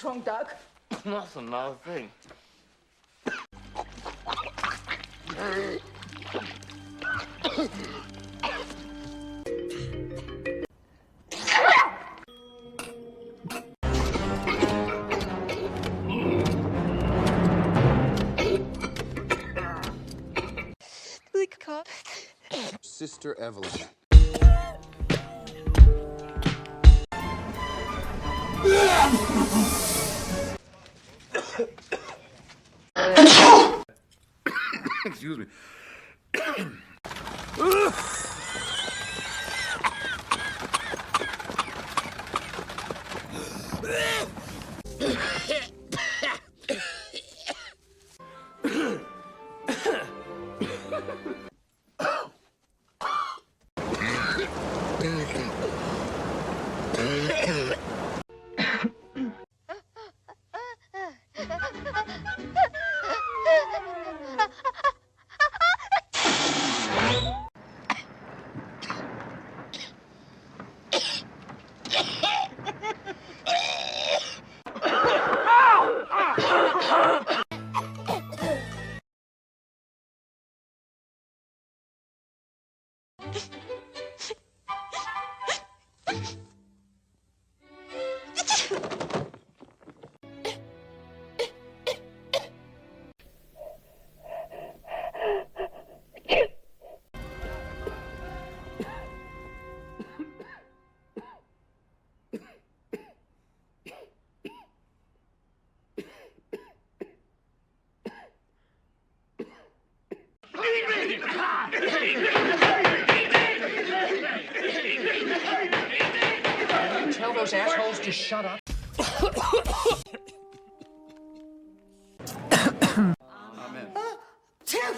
What's wrong, Doug? That's another thing. Sister Evelyn. Excuse me. Tell those assholes to shut up. Amen. Tim!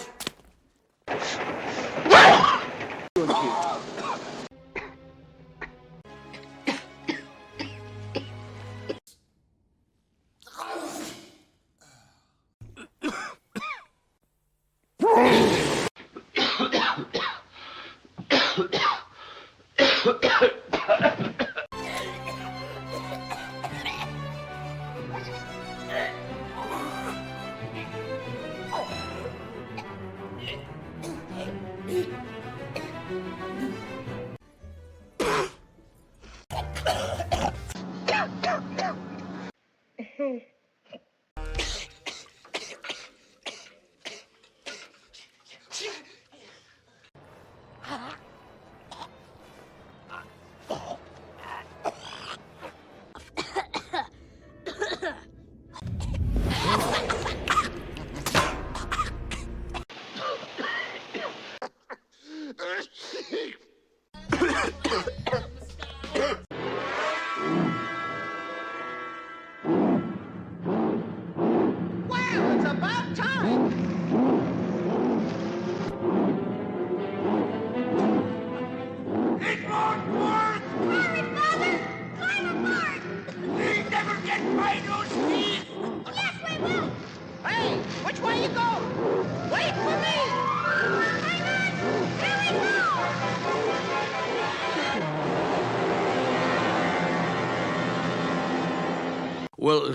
Well,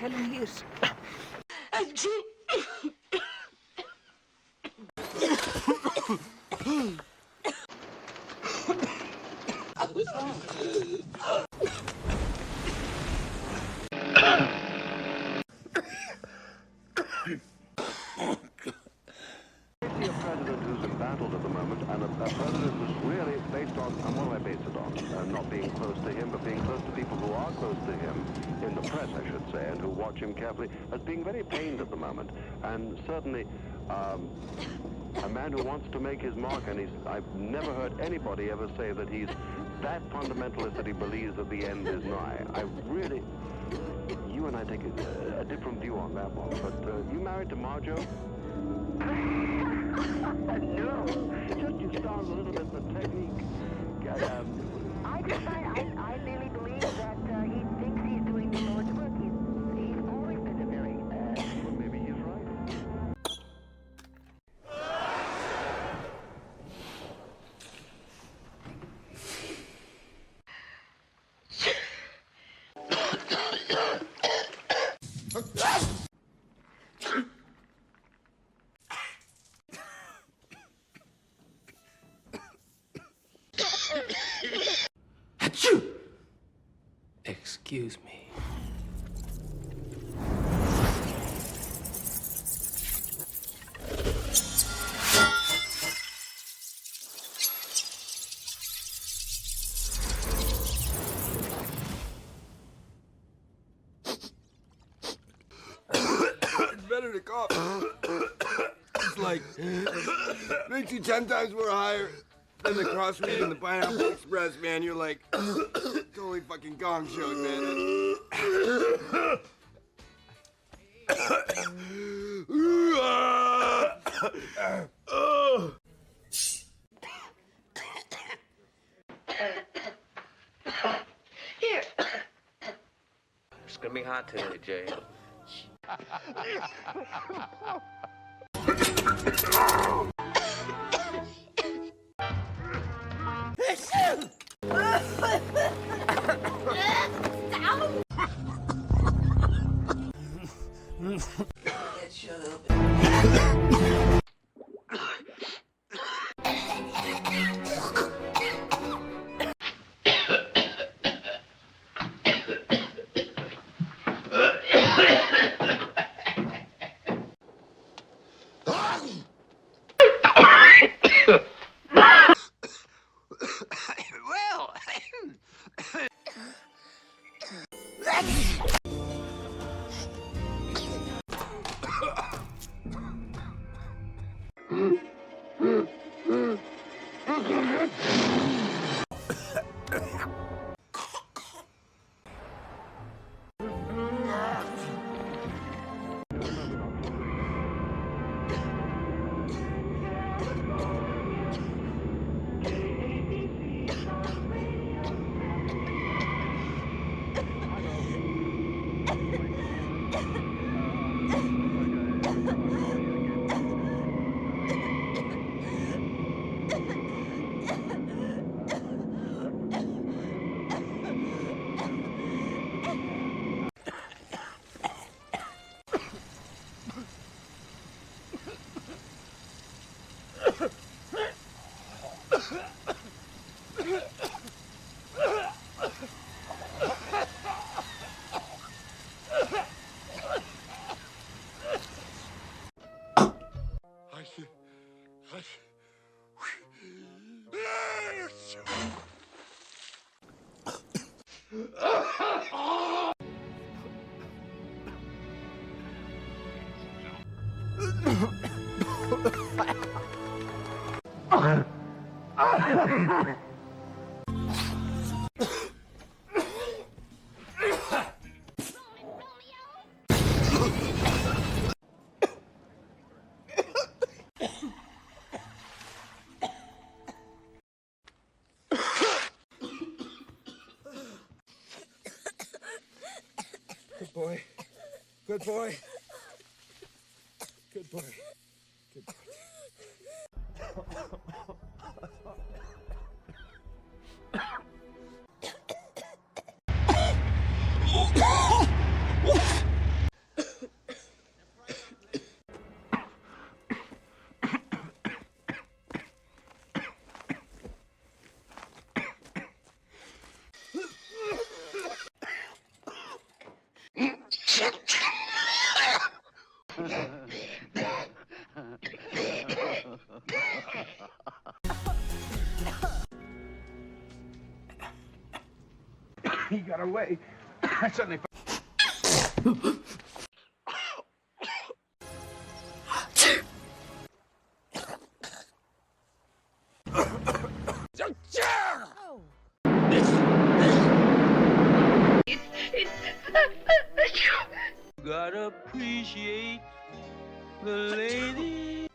Helen Hughes. See a president who's embattled at the moment, and a president who's really based on, and what do I base it on? Not being close to him, but being close to people who are close to him, in the press, I should say, and who watch him carefully, as being very pained at the moment. And certainly, a man who wants to make his mark, and I've never heard anybody ever say that he's that fundamentalist that he believes that the end is nigh. I really, you and I take a different view on that one, but you married to Marjo? No, just you start a little bit the technique. I really believe that he thinks he's doing the Lord's work. He's always been a very, Well, maybe he's right. Excuse me. It's better to cough. It's like makes you 10 times more higher than the crossweed and the Pineapple Express, man. You're like totally fucking gong showed, man. Here. It's gonna be hot today, Jay. Good boy. Good boy. Good boy. Good boy. He got away. I suddenly. Gotta appreciate the lady.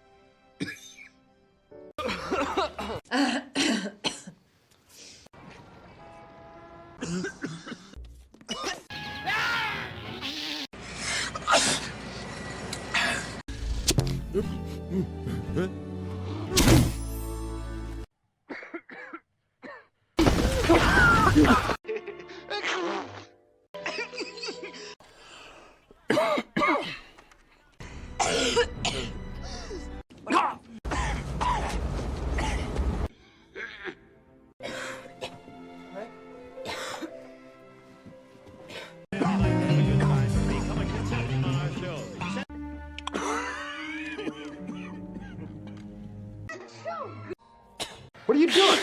What are you doing?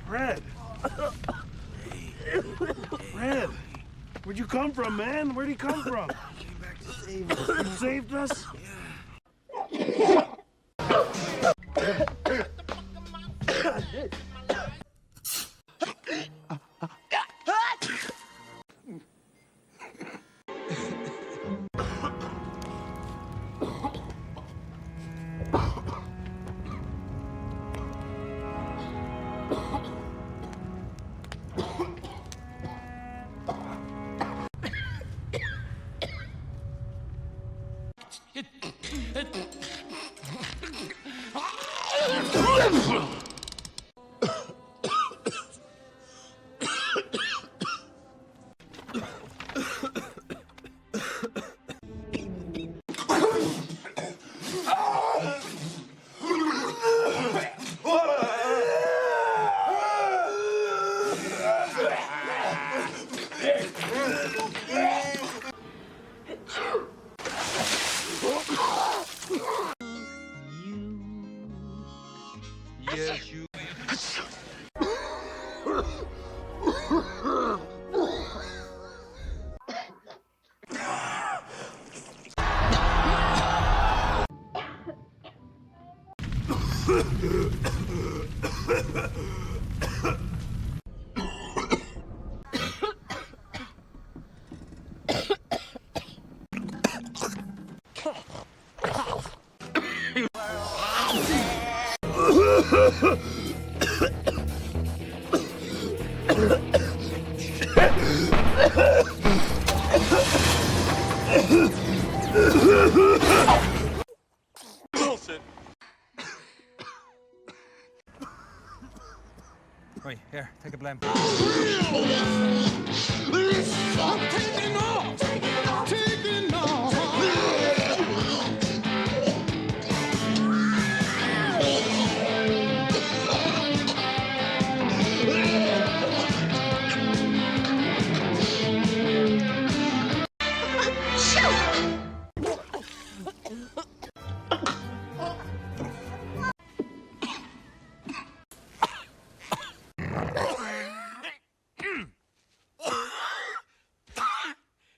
Red. Red. Where'd you come from, man? Where'd he come from? Came back to save us. You saved us? Yes, you. Wilson. Right, here, take a blame.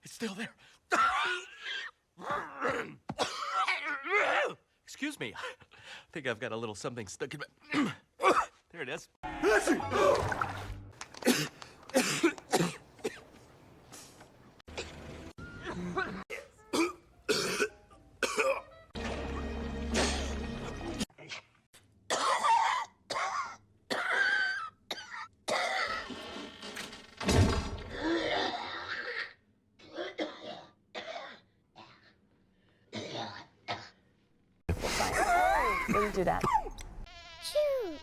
It's still there. Excuse me. I think I've got a little something stuck in my... There it is. Wouldn't do that. Shoot.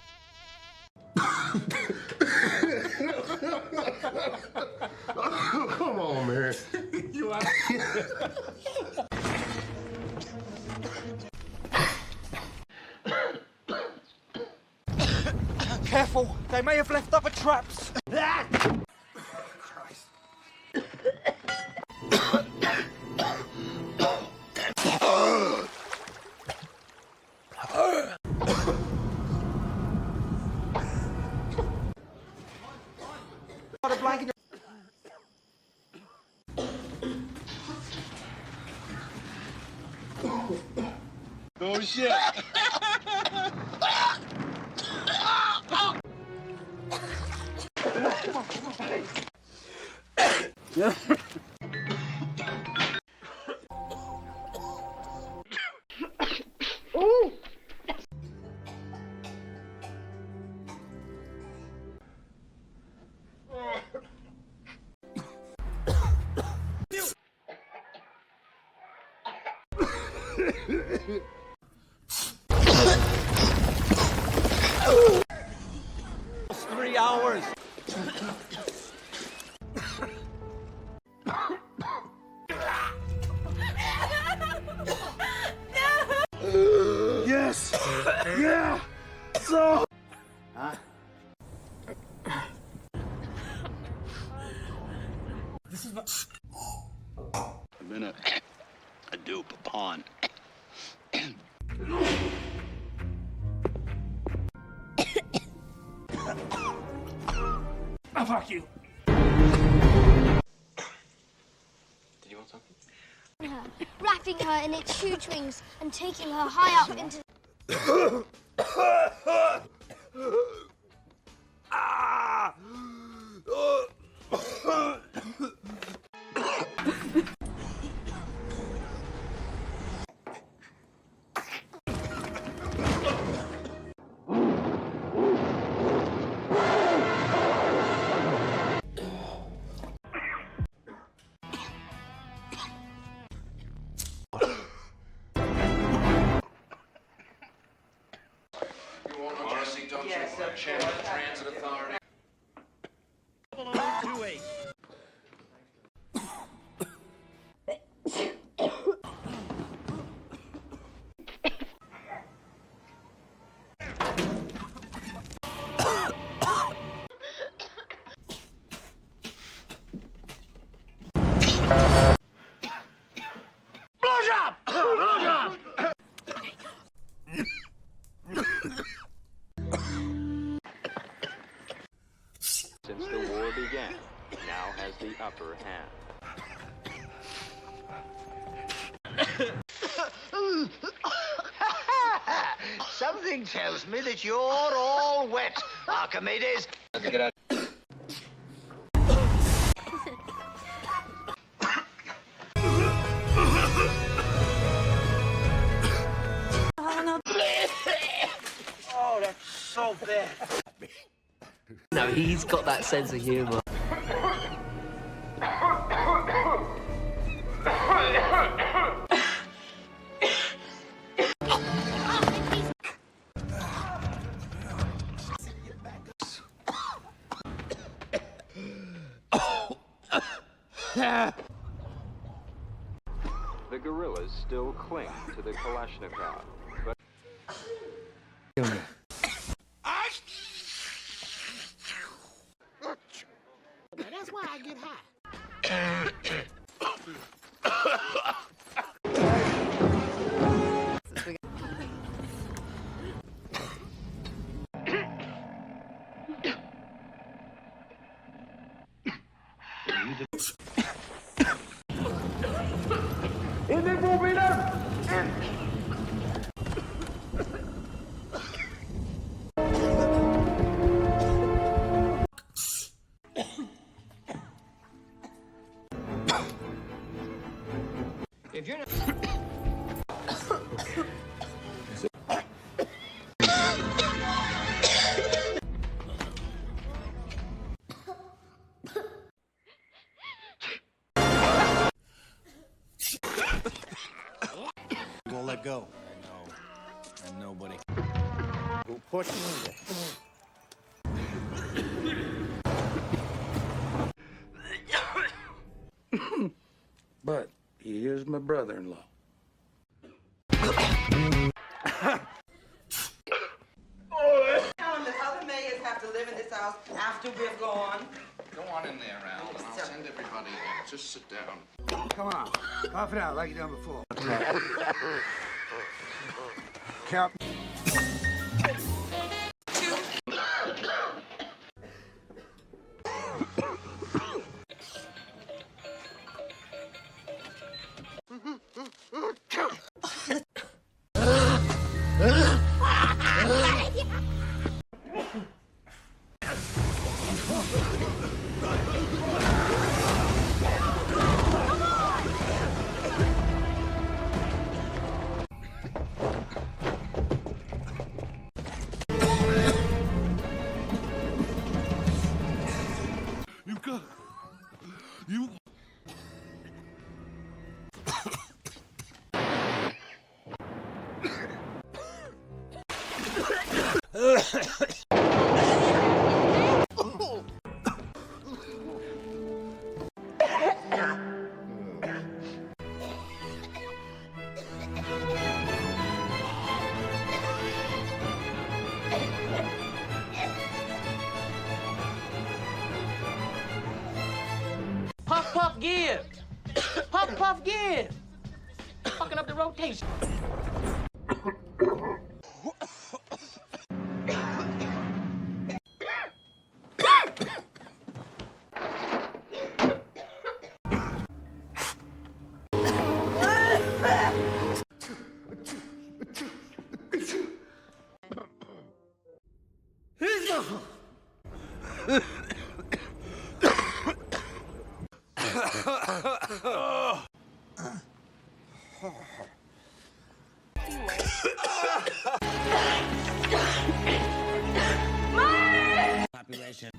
Come on, man. Careful, they may have left other traps. Oh, shit. Yes! Yeah! So... I've been a dupe, a pawn. Oh, fuck you. Did you want something? Wrapping her in its shoestrings and taking her high up into... Transit Authority. Since the war began, now has the upper hand. Something tells me that you're all wet, Archimedes. Get out. Oh, that's so bad. No, he's got that sense of humour. The guerrillas still cling to the Kalashnikov, but That's why I get high. if you're not... Won't let go. And nobody who pushed me there. But he is my brother-in-law. The other mayors have to live in this house after we're gone. Go on in there, Al, and I'll send everybody in. Just sit down. Come on. Cough it out like you done before. Count. Puff, puff, give. Puff, puff, give. Fucking up the rotation. Population.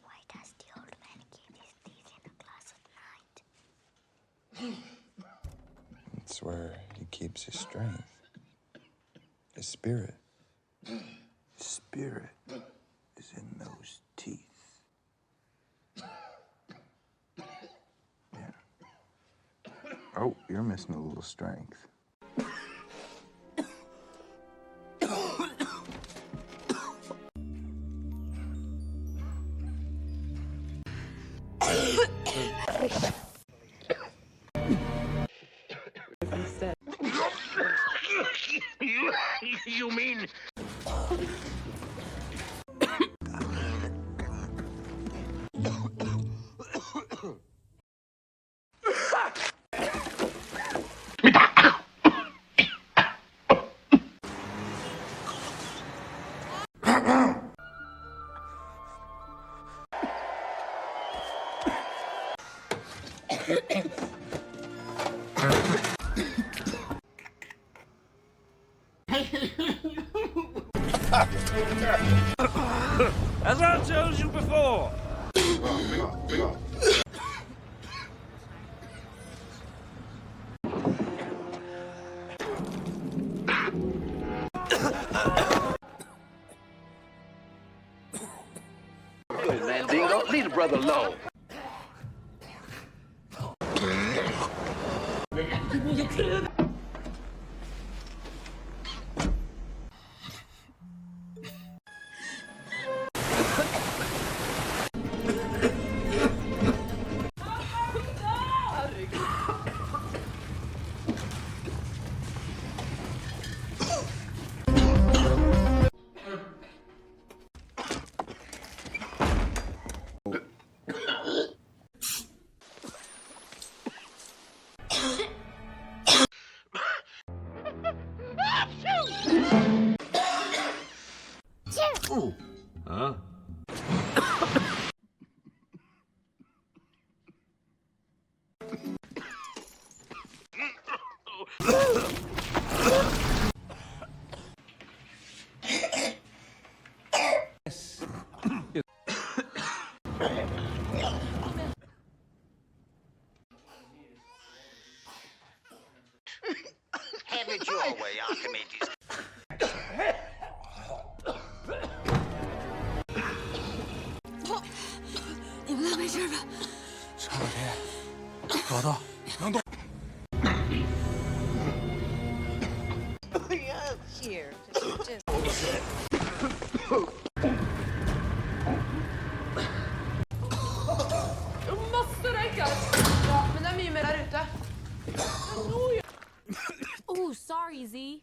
Why does the old man keep his teeth in a glass at night? It's where he keeps his strength. His spirit. His spirit is in those teeth. Yeah. Oh, you're missing a little strength. You mean... As I told you before. Good man, Dingo. Leave the brother alone. Huh? your way, Archimedes. Here. Just... Måste räcka! Ja, men det är mycket mer där ute. Oh, sorry, Z.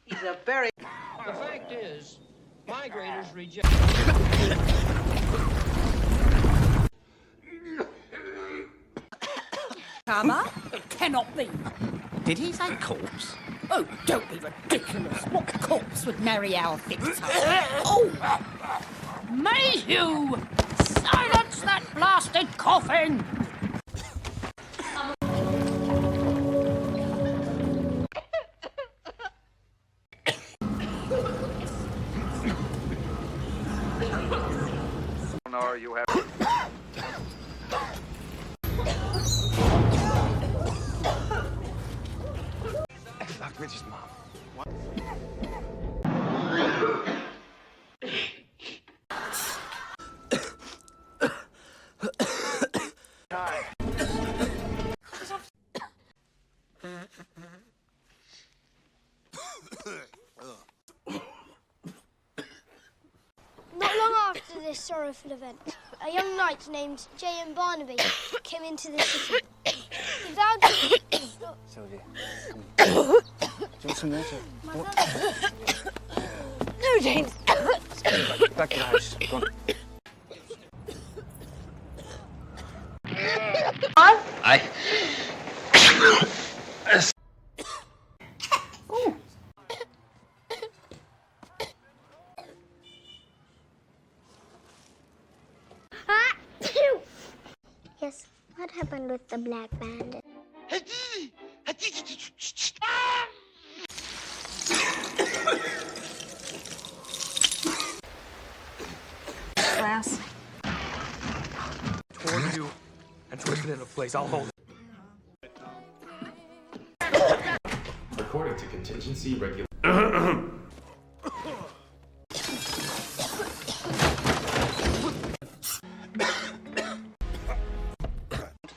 He's a very... The fact is, migrators reject... Karma? It cannot be. Did he say corpse? Oh, don't be ridiculous. What corpse would marry our victim? Oh! Mayhew! Silence that blasted coffin! You have... Fuck Rich's mom. Not long after this sorrowful event, a young knight named J.M. Barnaby came into the city. He vowed to... Sylvia, come on. Do you want some water? My brother... No, James. Back to the house. Go on. Yes, what happened with the Black Bandit? Class. Toward you and twist it into place. I'll hold it. According to contingency regulation.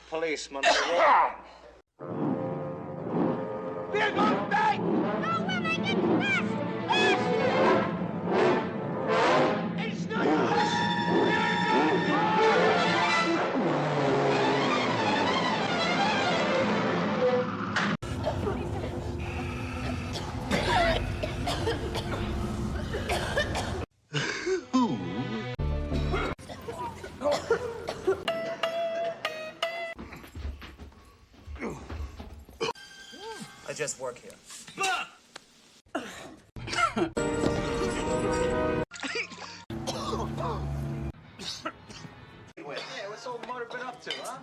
Policeman. We're going back! No, we're making fast! Faster! It's not us! I just work here. Yeah, what's all Mother been up to, huh?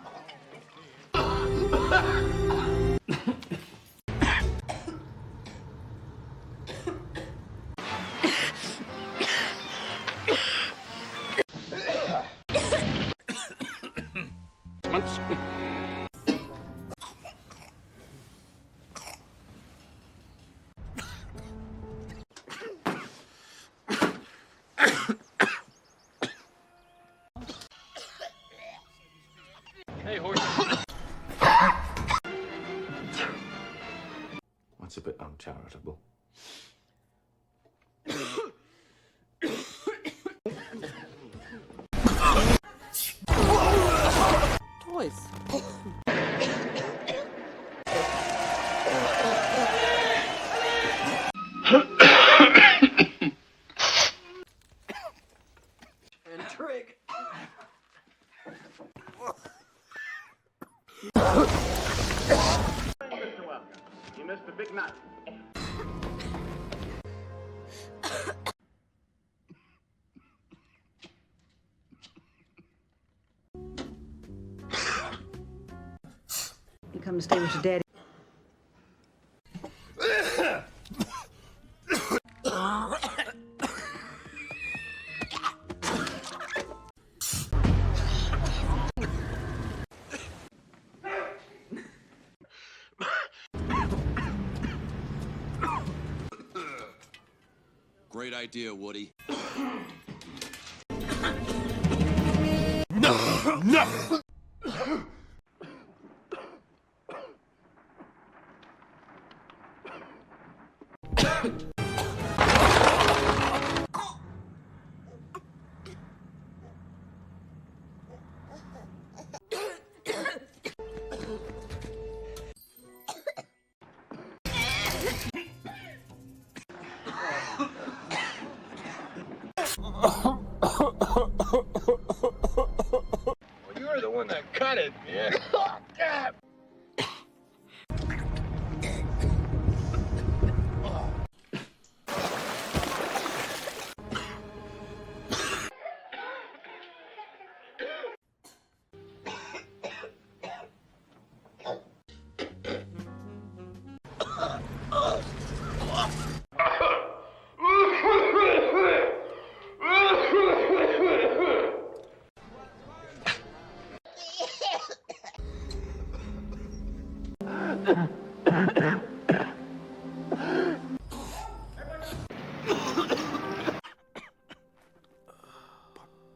Hey, horse. That's a bit uncharitable. Toys. And Trig. Mr. Welker, you missed a big night. You come to stay with your daddy. Great idea, Woody. No! No! You're the one that cut it. Yeah. God.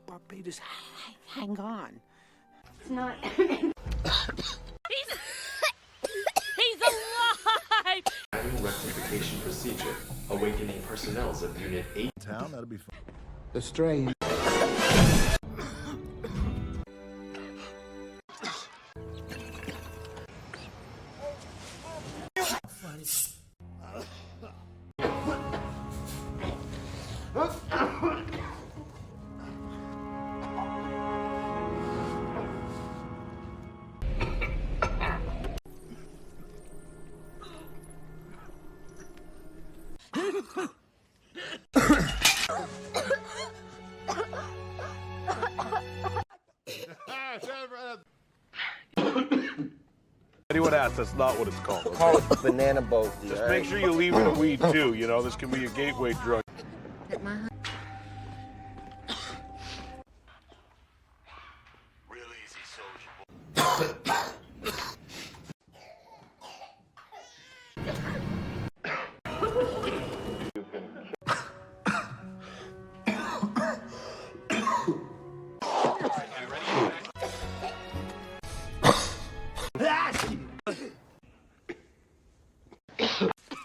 Barbados, hang on. It's not. He's alive! Adding rectification procedure. Awakening personnels of Unit 8. Town, that'll be fun. The strain. Anyone asks, that's not what it's called. Okay? Call it banana boat. Just make sure you leave it weed too. You know, this can be a gateway drug.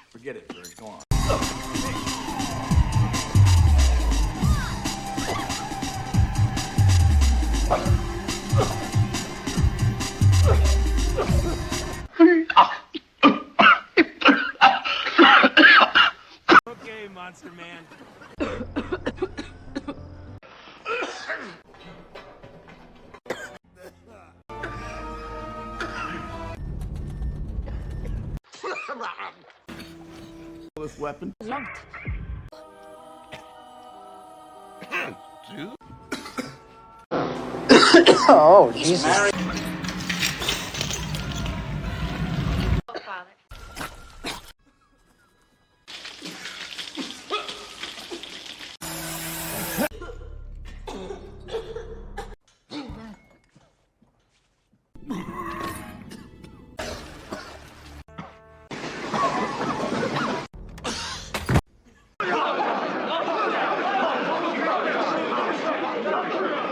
Forget it, George. Go on. Okay, Monster Man. This weapon. Locked. Oh, Jesus.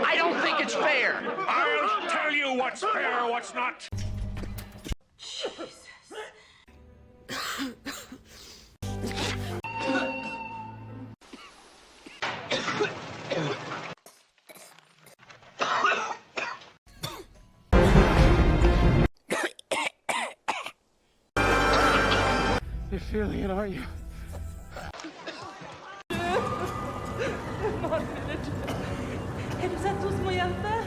I don't think it's fair. I'll tell you what's fair, what's not. You're feeling it, aren't you? Är du sett hos små hjältar?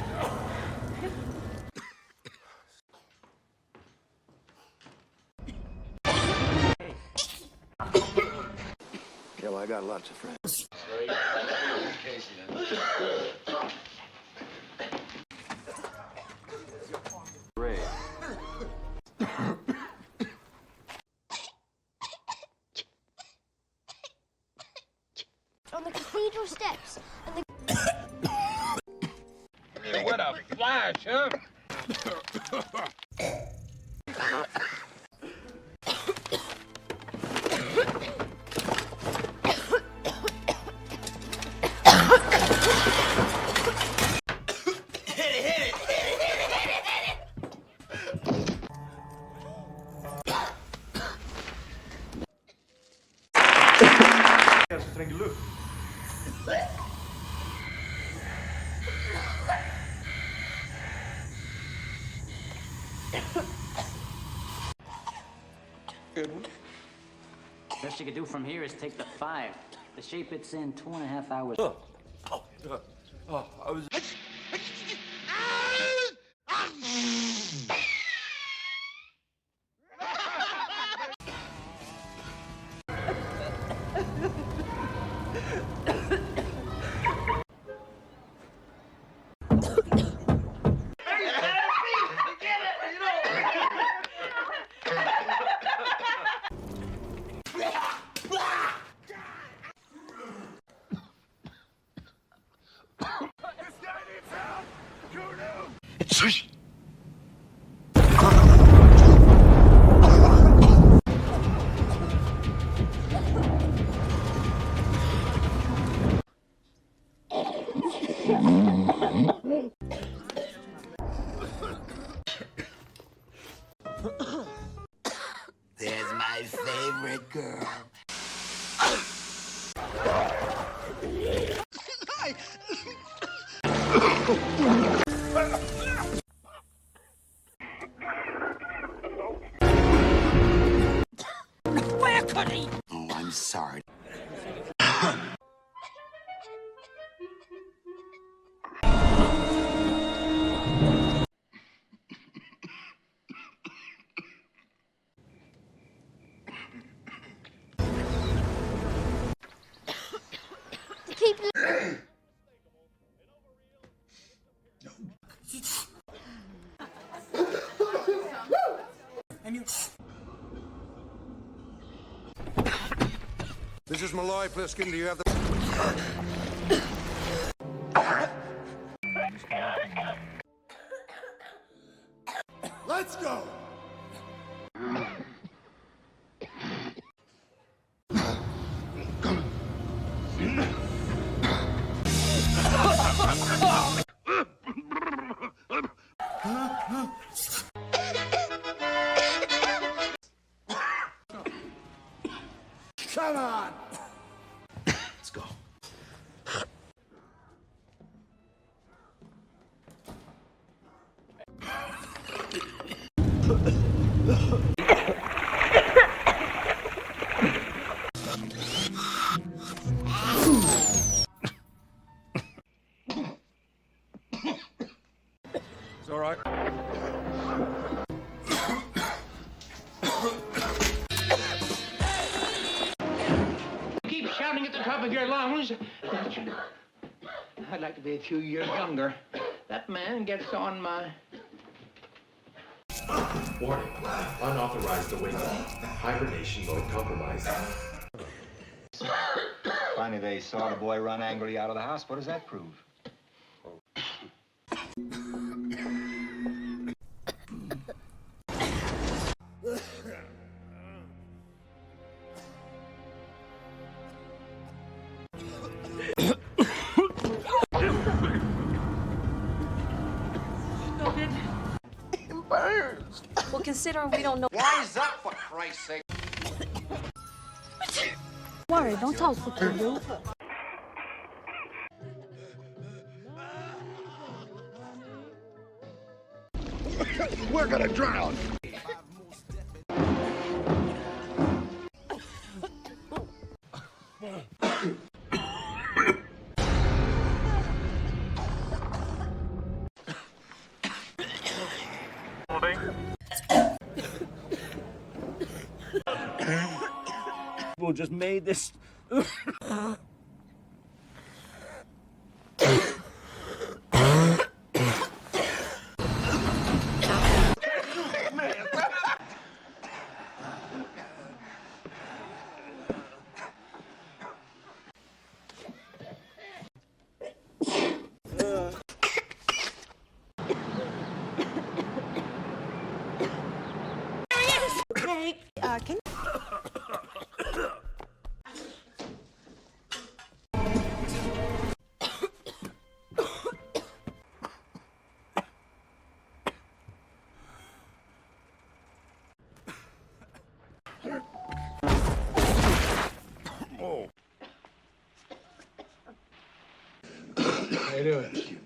Yeah, well, I got lots of friends. Ray. On the cathedral steps and the. What a flash, huh? could do from here is take the 5. The shape it's in, 2.5 hours. I was... There's my favorite girl. Where could he? Oh, I'm sorry. The people. And you. This is Malloy, Pliskin. Do you have the... Let's go! Come on! Let's go. It's all right. Keep shouting at the top of your lungs. I'd like to be a few years younger. That man gets on my... Warning. Unauthorized awakening. Hibernation mode compromised. Finally, they saw the boy run angrily out of the house. What does that prove? Burns. Well, considering we don't know. Wise up, for Christ's sake. Worry, don't tell us what to do. We're gonna drown! People just made this. Can Oh. How you doing?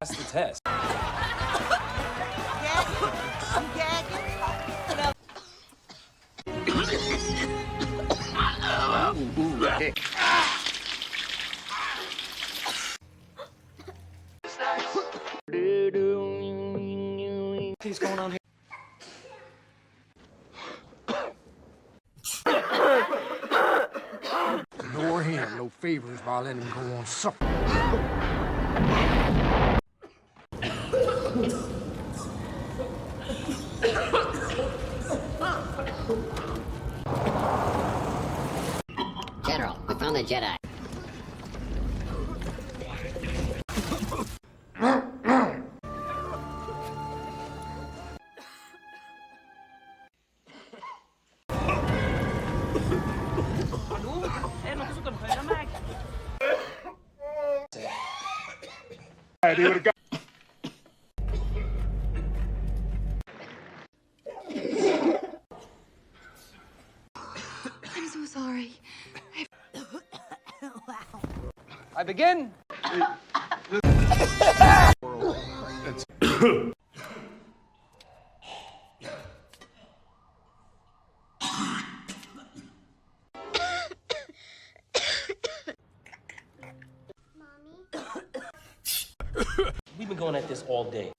That's the test. What's going on here? Ignore him. No favors by letting him go on suffer. General, we found the Jedi. I'm so sorry. I begin. We've been going at this all day.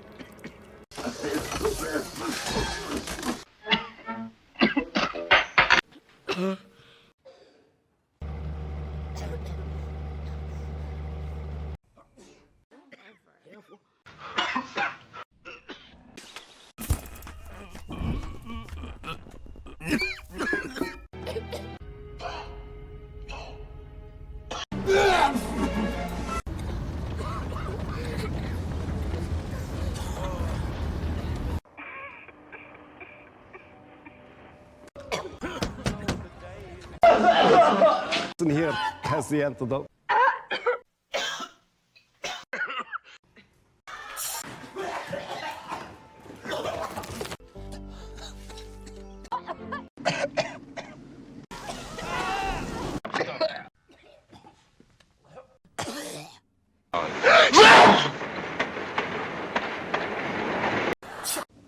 Here has the antidote.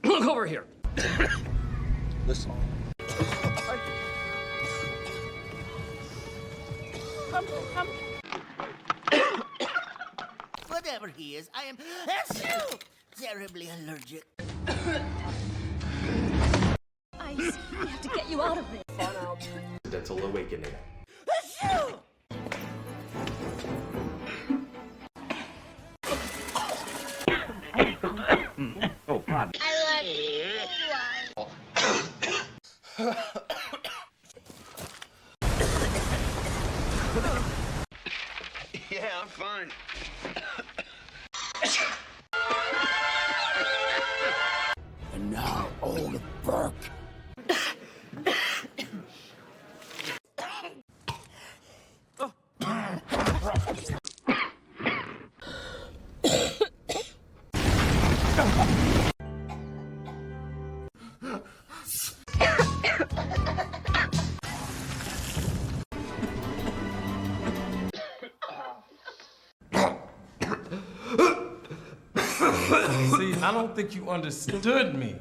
Look over here. Listen. Come. Whatever he is, I am terribly allergic. Ice, we have to get you out of there. Accidental awakening. Oh, pardon. Yeah, I'm fine. And now, old Burke. See, I don't think you understood me.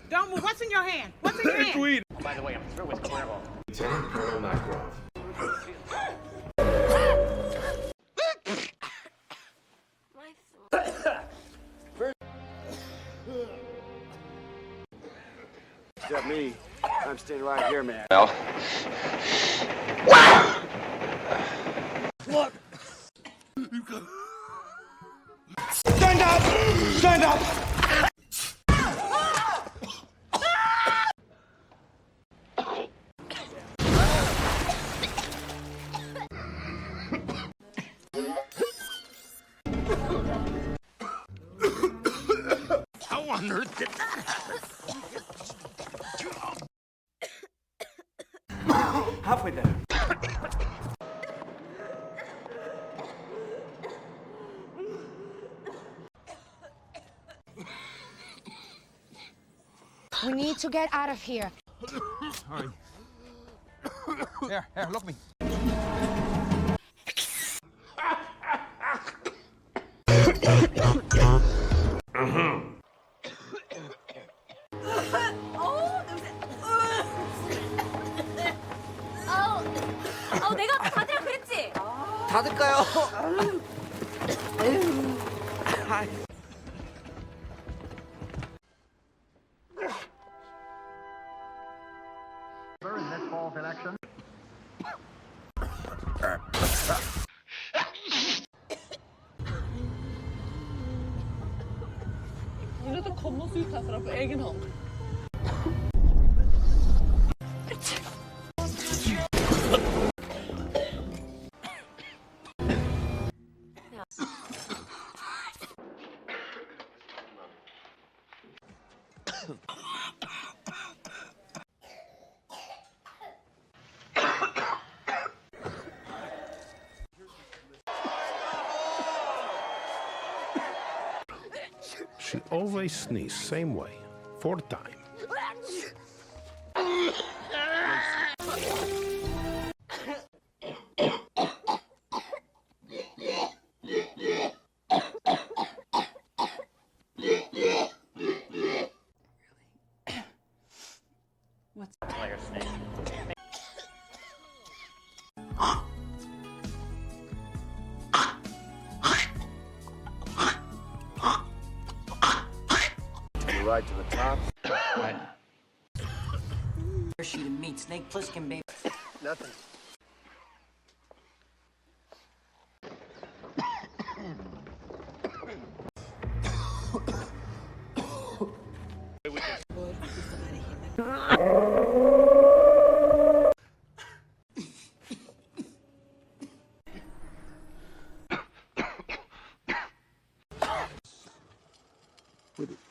Don't move. What's in your hand? What's in your hand? By the way, I'm through with Cuervo. Lieutenant Colonel Makarov. Except me. I'm staying right here, man. Well. Look! Stand up! Stand up! How on earth did that happen? Halfway there. We need to get out of here. Hurry. Here, look me. 내가 아까 다들 그랬지? 닫을까요? In this fall's election. Je er nødt til å komme oss ut herfra på egen hånd. She always sneezes same way, 4 times. What's Player snake. Right to the top. Right. Sheet of meat, Snake Plissken, baby. Nothing. With it.